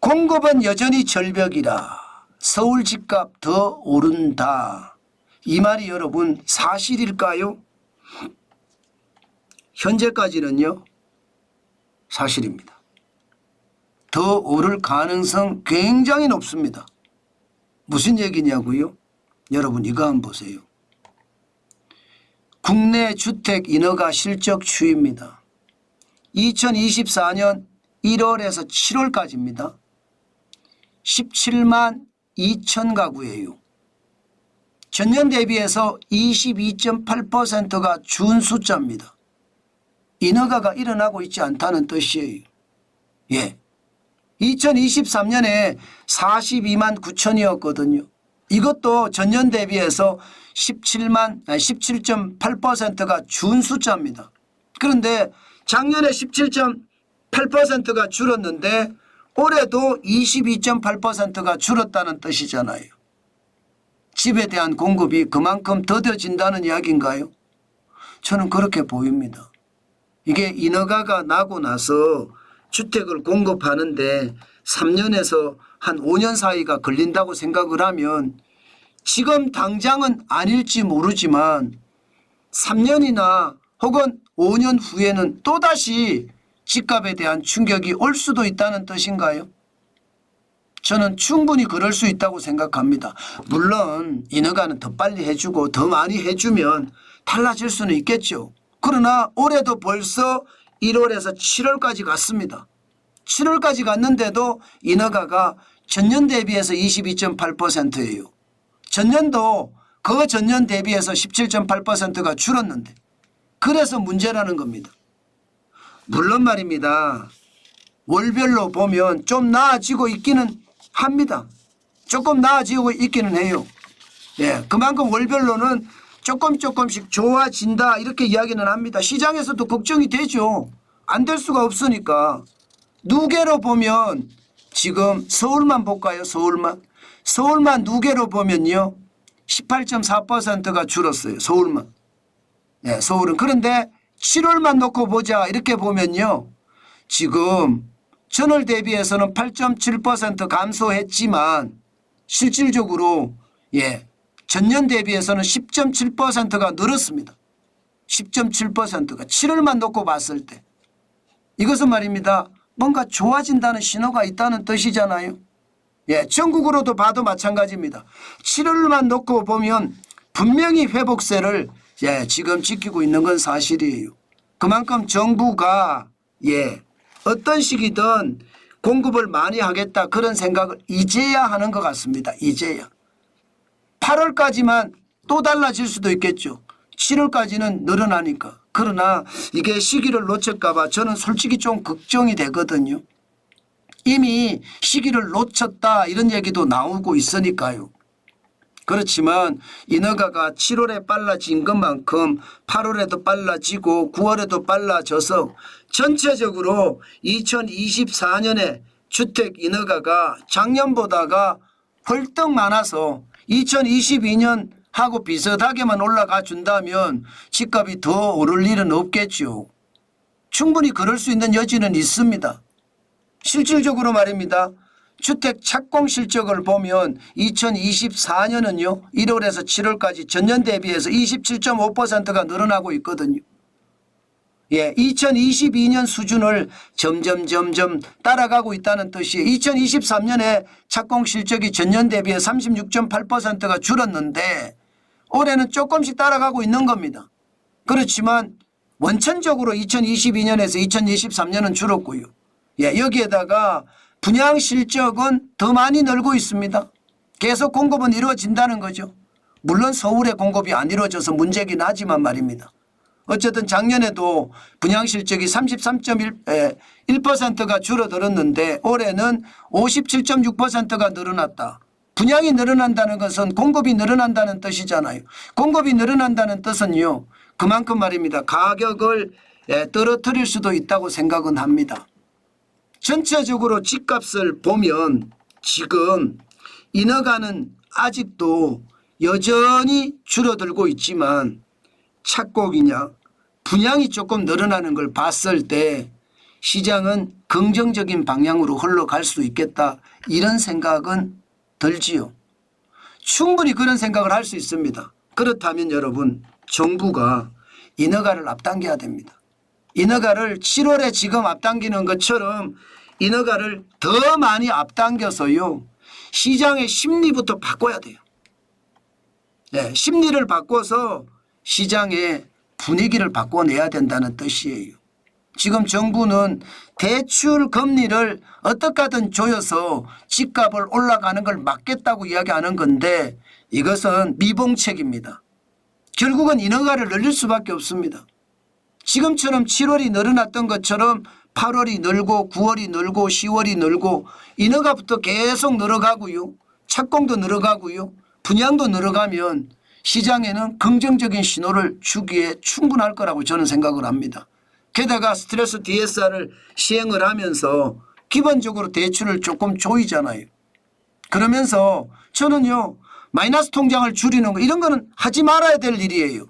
공급은 여전히 절벽이라 서울 집값 더 오른다. 이 말이 여러분 사실일까요? 현재까지는요 사실입니다. 더 오를 가능성 굉장히 높습니다. 무슨 얘기냐고요? 여러분 이거 한번 보세요. 국내 주택 인허가 실적 추이입니다. 2024년 1월에서 7월까지입니다. 17만 2천 가구예요. 전년 대비해서 22.8%가 준 숫자입니다. 인허가가 일어나고 있지 않다는 뜻이에요. 예. 2023년에 42만 9천이었거든요. 이것도 전년 대비해서 17.8%가 준 숫자입니다. 그런데 작년에 17.8%가 줄었는데 올해도 22.8%가 줄었다는 뜻이잖아요. 집에 대한 공급이 그만큼 더뎌진다는 이야기인가요? 저는 그렇게 보입니다. 이게 인허가가 나고 나서 주택을 공급하는데 3년에서 한 5년 사이가 걸린다고 생각을 하면 지금 당장은 아닐지 모르지만 3년이나 혹은 5년 후에는 또다시 집값에 대한 충격이 올 수도 있다는 뜻인가요? 저는 충분히 그럴 수 있다고 생각합니다. 물론 인허가는 더 빨리 해주고 더 많이 해주면 달라질 수는 있겠죠. 그러나 올해도 벌써 1월에서 7월까지 갔습니다. 7월까지 갔는데도 인허가가 전년 대비해서 22.8%예요. 전년도 그 전년 대비해서 17.8%가 줄었는데 그래서 문제라는 겁니다. 물론 말입니다. 월별로 보면 좀 나아지고 있기는 합니다. 조금 나아지고 있기는 해요. 예, 그만큼 월별로는 조금씩 좋아진다 이렇게 이야기는 합니다. 시장에서도 걱정이 되죠. 안 될 수가 없으니까. 누계로 보면 지금 서울만 볼까요? 서울만 누계로 보면요. 18.4%가 줄었어요. 서울만. 예, 서울은. 그런데 7월만 놓고 보자 이렇게 보면요. 지금 전월 대비해서는 8.7% 감소했지만 실질적으로 전년 대비해서는 10.7%가 늘었습니다. 10.7%가 7월만 놓고 봤을 때. 이것은 말입니다. 뭔가 좋아진다는 신호가 있다는 뜻이잖아요. 전국으로도 봐도 마찬가지입니다. 7월만 놓고 보면 분명히 회복세를 지금 지키고 있는 건 사실이에요. 그만큼 정부가 어떤 시기든 공급을 많이 하겠다 그런 생각을 이제야 하는 것 같습니다. 이제야. 8월까지만 또 달라질 수도 있겠죠. 7월까지는 늘어나니까. 그러나 이게 시기를 놓칠까 봐 저는 솔직히 좀 걱정이 되거든요. 이미 시기를 놓쳤다 이런 얘기도 나오고 있으니까요. 그렇지만 인허가가 7월에 빨라진 것만큼 8월에도 빨라지고 9월에도 빨라져서 전체적으로 2024년에 주택 인허가가 작년보다가 헐떡 많아서 2022년 하고 비슷하게만 올라가 준다면 집값이 더 오를 일은 없겠죠. 충분히 그럴 수 있는 여지는 있습니다. 실질적으로 말입니다. 주택 착공 실적을 보면 2024년은요 1월에서 7월까지 전년 대비해서 27.5%가 늘어나고 있거든요. 2022년 수준을 점점 따라가고 있다는 뜻이에요. 2023년에 착공 실적이 전년 대비해 36.8%가 줄었는데 올해는 조금씩 따라가고 있는 겁니다. 그렇지만 원천적으로 2022년에서 2023년은 줄었고요. 여기에다가 분양 실적은 더 많이 늘고 있습니다. 계속 공급은 이루어진다는 거죠. 물론 서울의 공급이 안 이루어져서 문제긴 하지만 말입니다. 어쨌든 작년에도 분양 실적이 33.1%가 줄어들었는데 올해는 57.6%가 늘어났다. 분양이 늘어난다는 것은 공급이 늘어난다는 뜻이잖아요. 공급이 늘어난다는 뜻은요. 그만큼 말입니다. 가격을 떨어뜨릴 수도 있다고 생각은 합니다. 전체적으로 집값을 보면 지금 인허가는 아직도 여전히 줄어들고 있지만 착공이냐 분양이 조금 늘어나는 걸 봤을 때 시장은 긍정적인 방향으로 흘러갈 수 있겠다 이런 생각은 들지요. 충분히 그런 생각을 할 수 있습니다. 그렇다면 여러분 정부가 인허가를 앞당겨야 됩니다. 인허가를 7월에 지금 앞당기는 것처럼 인허가를 더 많이 앞당겨서요. 시장의 심리부터 바꿔야 돼요. 네, 심리를 바꿔서 시장의 분위기를 바꿔내야 된다는 뜻이에요. 지금 정부는 대출 금리를 어떻게 하든 조여서 집값을 올라가는 걸 막겠다고 이야기하는 건데 이것은 미봉책입니다. 결국은 인허가를 늘릴 수밖에 없습니다. 지금처럼 7월이 늘어났던 것처럼 8월이 늘고 9월이 늘고 10월이 늘고 인허가부터 계속 늘어가고요. 착공도 늘어가고요. 분양도 늘어가면 시장에는 긍정적인 신호를 주기에 충분할 거라고 저는 생각을 합니다. 게다가 스트레스 DSR을 시행을 하면서 기본적으로 대출을 조금 조이잖아요. 그러면서 저는요. 마이너스 통장을 줄이는 거 이런 거는 하지 말아야 될 일이에요.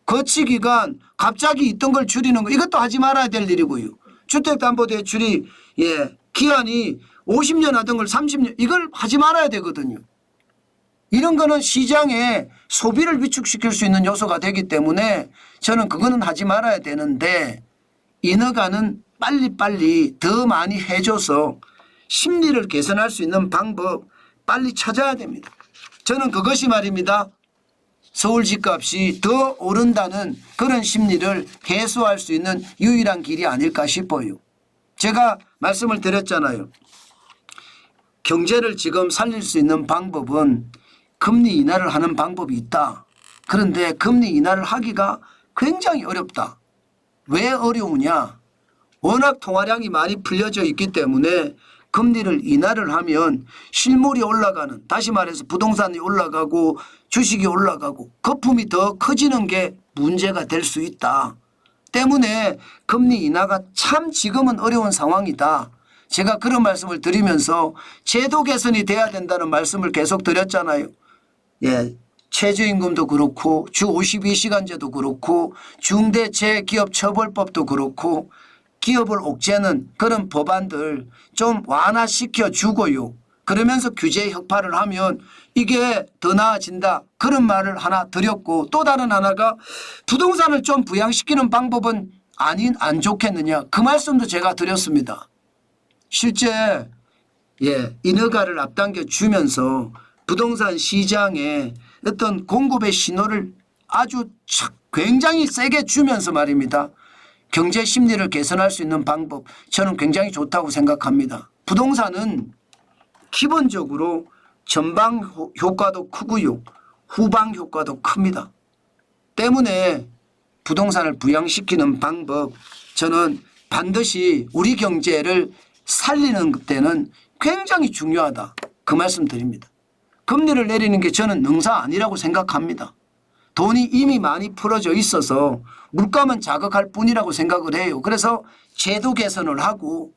거치기간 갑자기 있던 걸 줄이는 거 이것도 하지 말아야 될 일이고요. 주택담보대출이 기한이 50년 하던 걸 30년 이걸 하지 말아야 되거든요. 이런 거는 시장에 소비를 위축시킬 수 있는 요소가 되기 때문에 저는 그거는 하지 말아야 되는데 인허가는 빨리빨리 더 많이 해줘서 심리를 개선할 수 있는 방법 빨리 찾아야 됩니다. 저는 그것이 말입니다. 서울 집값이 더 오른다는 그런 심리를 해소할 수 있는 유일한 길이 아닐까 싶어요. 제가 말씀을 드렸잖아요. 경제를 지금 살릴 수 있는 방법은 금리 인하를 하는 방법이 있다. 그런데 금리 인하를 하기가 굉장히 어렵다. 왜 어려우냐? 워낙 통화량이 많이 풀려져 있기 때문에 금리를 인하를 하면 실물이 올라가는 다시 말해서 부동산이 올라가고 주식이 올라가고 거품이 더 커지는 게 문제가 될 수 있다. 때문에 금리 인하가 참 지금은 어려운 상황이다. 제가 그런 말씀을 드리면서 제도 개선이 돼야 된다는 말씀을 계속 드렸잖아요. 최저임금도 그렇고 주 52시간제도 그렇고 중대재해기업처벌법도 그렇고 기업을 옥죄는 그런 법안들 좀 완화시켜 주고요. 그러면서 규제 혁파를 하면 이게 더 나아진다. 그런 말을 하나 드렸고 또 다른 하나가 부동산을 좀 부양시키는 방법은 안 좋겠느냐. 그 말씀도 제가 드렸습니다. 실제 인허가를 앞당겨 주면서 부동산 시장에 어떤 공급의 신호를 아주 굉장히 세게 주면서 말입니다. 경제 심리를 개선할 수 있는 방법 저는 굉장히 좋다고 생각합니다. 부동산은 기본적으로 전방 효과도 크고요. 후방 효과도 큽니다. 때문에 부동산을 부양시키는 방법 저는 반드시 우리 경제를 살리는 때는 굉장히 중요하다. 그 말씀 드립니다. 금리를 내리는 게 저는 능사 아니라고 생각합니다. 돈이 이미 많이 풀어져 있어서 물가만 자극할 뿐이라고 생각을 해요. 그래서 제도 개선을 하고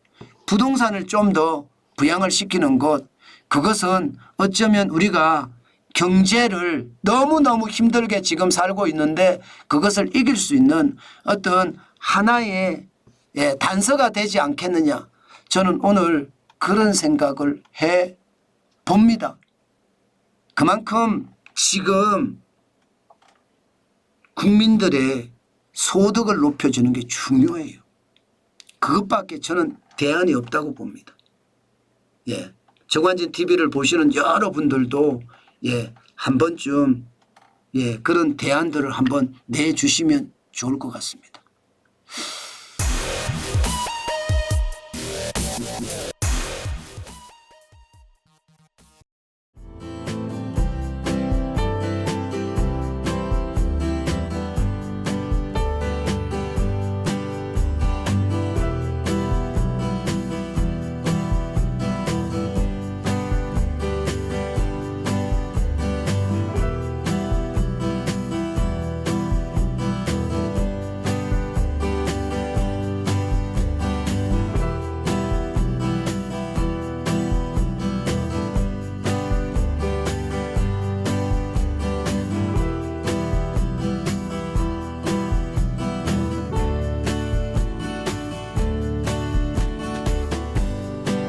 부동산을 좀 더 부양을 시키는 것 그것은 어쩌면 우리가 경제를 너무너무 힘들게 지금 살고 있는데 그것을 이길 수 있는 어떤 하나의 단서가 되지 않겠느냐. 저는 오늘 그런 생각을 해 봅니다. 그만큼 지금 국민들의 소득을 높여주는 게 중요해요. 그것밖에 저는 대안이 없다고 봅니다. 정관진 TV를 보시는 여러분들도 한 번쯤 그런 대안들을 한번 내주시면 좋을 것 같습니다.